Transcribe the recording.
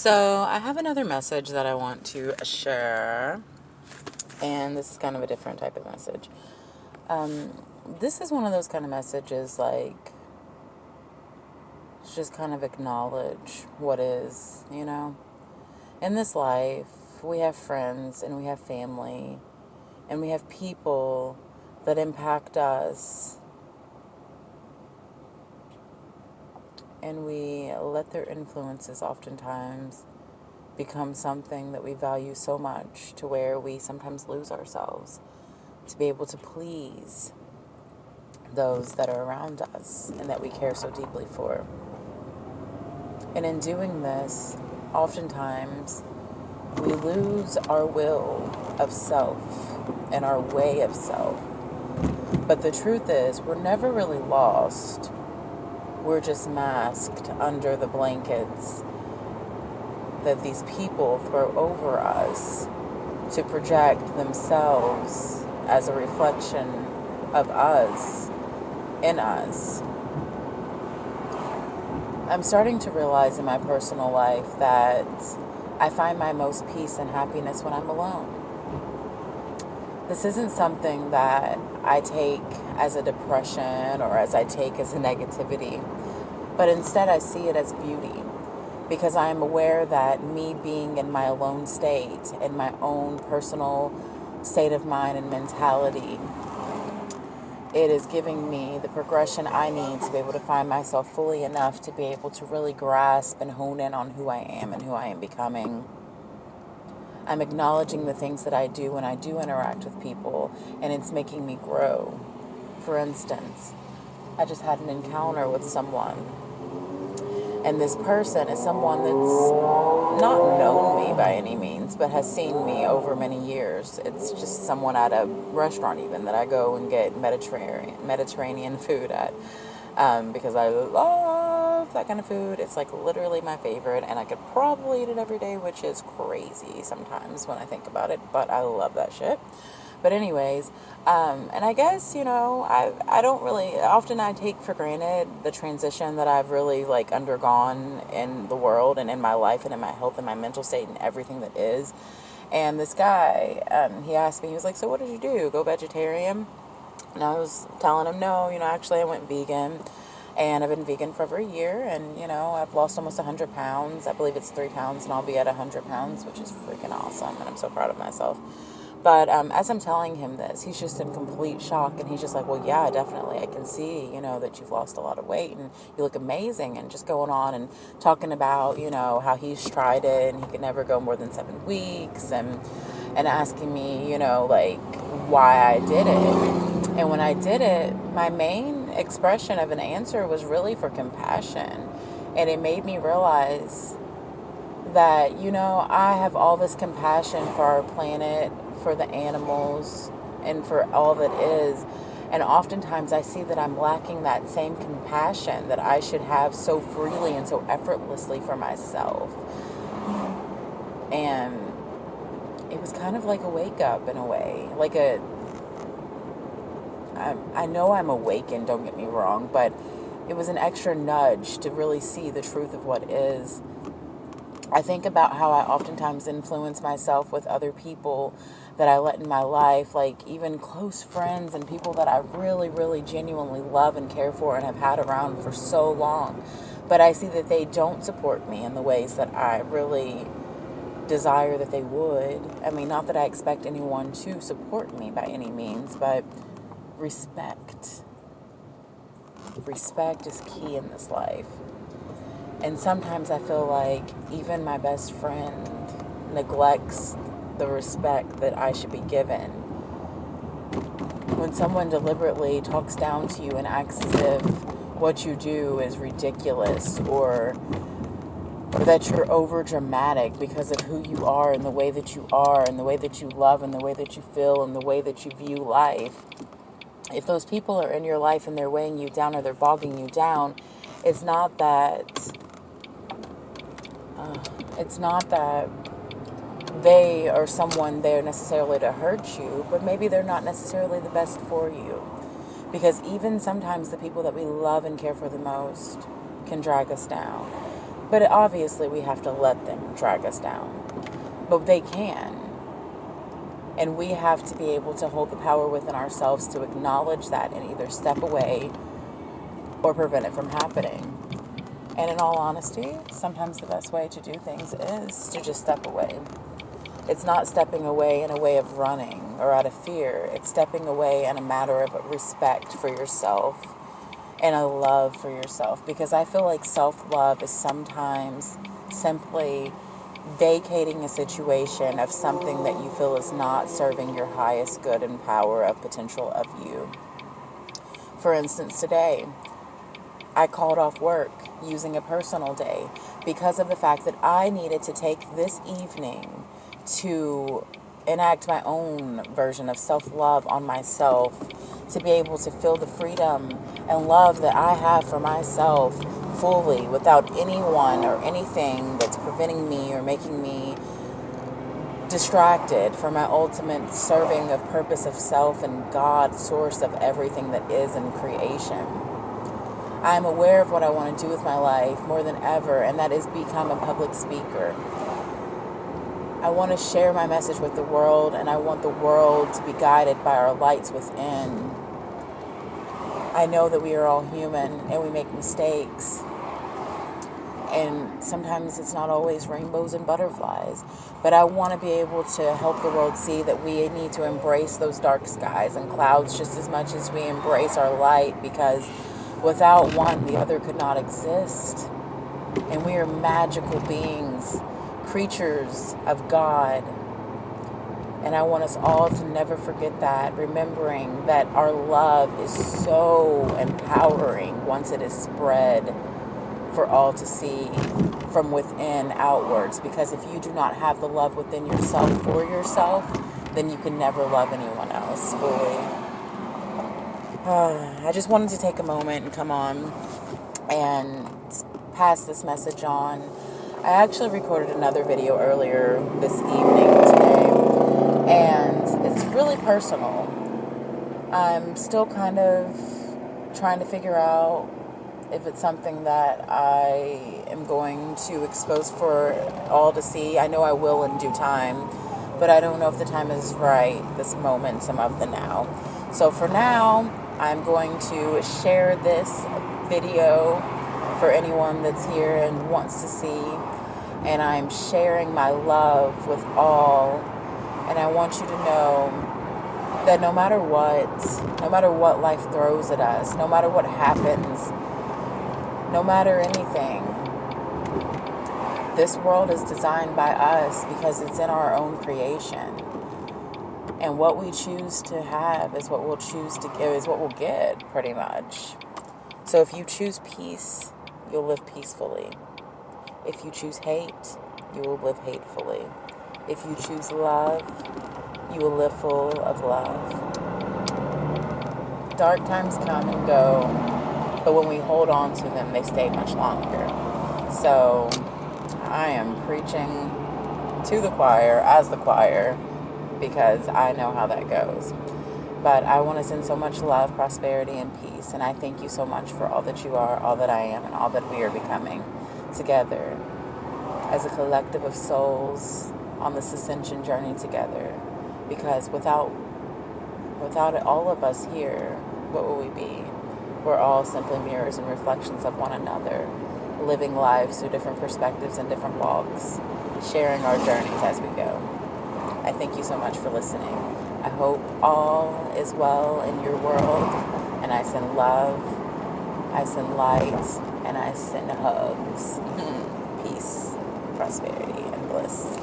So, I have another message that I want to share, and this is kind of a different type of message. Um, this is one of those kind of messages, like, just kind of acknowledge what is. In this life, we have friends and we have family and we have people that impact us, and we let their influences oftentimes become something that we value so much to where we sometimes lose ourselves to be able to please those that are around us and that we care so deeply for. And in doing this, oftentimes we lose our will of self and our way of self. But the truth is, we're never really lost. We're just masked under the blankets that these people throw over us to project themselves as a reflection of us in us. I'm starting to realize in my personal life that I find my most peace and happiness when I'm alone. This isn't something that I take as a depression or as I take as a negativity, but instead I see it as beauty, because I am aware that me being in my alone state, in my own personal state of mind and mentality, it is giving me the progression I need to be able to find myself fully enough to be able to really grasp and hone in on who I am and who I am becoming. I'm acknowledging the things that I do when I do interact with people, and it's making me grow. For instance, I just had an encounter with someone, and this person is someone that's not known me by any means, but has seen me over many years. It's just someone at a restaurant even that I go and get Mediterranean food at, because I love that kind of food. It's like literally my favorite, and I could probably eat it every day, which is crazy sometimes when I think about it, but I love that shit. But anyways, and I guess, I don't really, often I take for granted the transition that I've really like undergone in the world and in my life and in my health and my mental state and everything that is. And this guy, he asked me, he was like, so what did you do? Go vegetarian? And I was telling him, no, actually I went vegan. And I've been vegan for over a year, and, I've lost almost 100 pounds. I believe it's 3 pounds, and I'll be at 100 pounds, which is freaking awesome, and I'm so proud of myself. But as I'm telling him this, he's just in complete shock, and he's just like, well, yeah, definitely. I can see, that you've lost a lot of weight, and you look amazing, and just going on and talking about, how he's tried it, and he could never go more than 7 weeks, and asking me, like, why I did it. And when I did it, my main expression of an answer was really for compassion. And it made me realize that, I have all this compassion for our planet, for the animals, and for all that is. And oftentimes I see that I'm lacking that same compassion that I should have so freely and so effortlessly for myself. And it was kind of like a wake up in a way. I know I'm awakened, don't get me wrong, but it was an extra nudge to really see the truth of what is. I think about how I oftentimes influence myself with other people that I let in my life, like even close friends and people that I really, really genuinely love and care for and have had around for so long. But I see that they don't support me in the ways that I really desire that they would. I mean, not that I expect anyone to support me by any means, but respect. Respect is key in this life. And sometimes I feel like even my best friend neglects the respect that I should be given. When someone deliberately talks down to you and acts as if what you do is ridiculous, or that you're over dramatic because of who you are and the way that you are and the way that you love and the way that you feel and the way that you view life, if those people are in your life and they're weighing you down or they're bogging you down, it's not that they are someone there necessarily to hurt you, but maybe they're not necessarily the best for you. Because even sometimes the people that we love and care for the most can drag us down. But obviously we have to let them drag us down. But they can. And we have to be able to hold the power within ourselves to acknowledge that and either step away or prevent it from happening. And in all honesty, sometimes the best way to do things is to just step away. It's not stepping away in a way of running or out of fear. It's stepping away in a matter of respect for yourself and a love for yourself. Because I feel like self-love is sometimes simply vacating a situation of something that you feel is not serving your highest good and power of potential of you. For instance, today, I called off work using a personal day because of the fact that I needed to take this evening to enact my own version of self-love on myself, to be able to feel the freedom and love that I have for myself fully without anyone or anything that's preventing me or making me distracted from my ultimate serving of purpose of self and God, source of everything that is in creation. I'm aware of what I want to do with my life more than ever, and that is become a public speaker. I want to share my message with the world, and I want the world to be guided by our lights within. I know that we are all human and we make mistakes. And sometimes it's not always rainbows and butterflies. But I want to be able to help the world see that we need to embrace those dark skies and clouds just as much as we embrace our light, because without one, the other could not exist. And we are magical beings, creatures of God. And I want us all to never forget that, remembering that our love is so empowering once it is spread for all to see from within outwards. Because if you do not have the love within yourself for yourself, then you can never love anyone else fully. I just wanted to take a moment and come on and pass this message on. I actually recorded another video earlier this evening today, and it's really personal. I'm still kind of trying to figure out if it's something that I am going to expose for all to see. I know I will in due time, but I don't know if the time is right, this momentum of the now. So for now, I'm going to share this video for anyone that's here and wants to see. And I'm sharing my love with all. And I want you to know that no matter what life throws at us, no matter what happens, no matter anything, this world is designed by us because it's in our own creation. And what we choose to have is what we'll choose to give, is what we'll get, pretty much. So if you choose peace, you'll live peacefully. If you choose hate, you will live hatefully. If you choose love, you will live full of love. Dark times come and go, but when we hold on to them, they stay much longer. So I am preaching to the choir as the choir, because I know how that goes. But I want to send so much love, prosperity, and peace. And I thank you so much for all that you are, all that I am, and all that we are becoming together as a collective of souls on this ascension journey together. Because without all of us here, what will we be? We're all simply mirrors and reflections of one another, living lives through different perspectives and different walks, sharing our journeys as we go. I thank you so much for listening. I hope all is well in your world, and I send love, I send light, and I send hugs. Peace, prosperity, and bliss.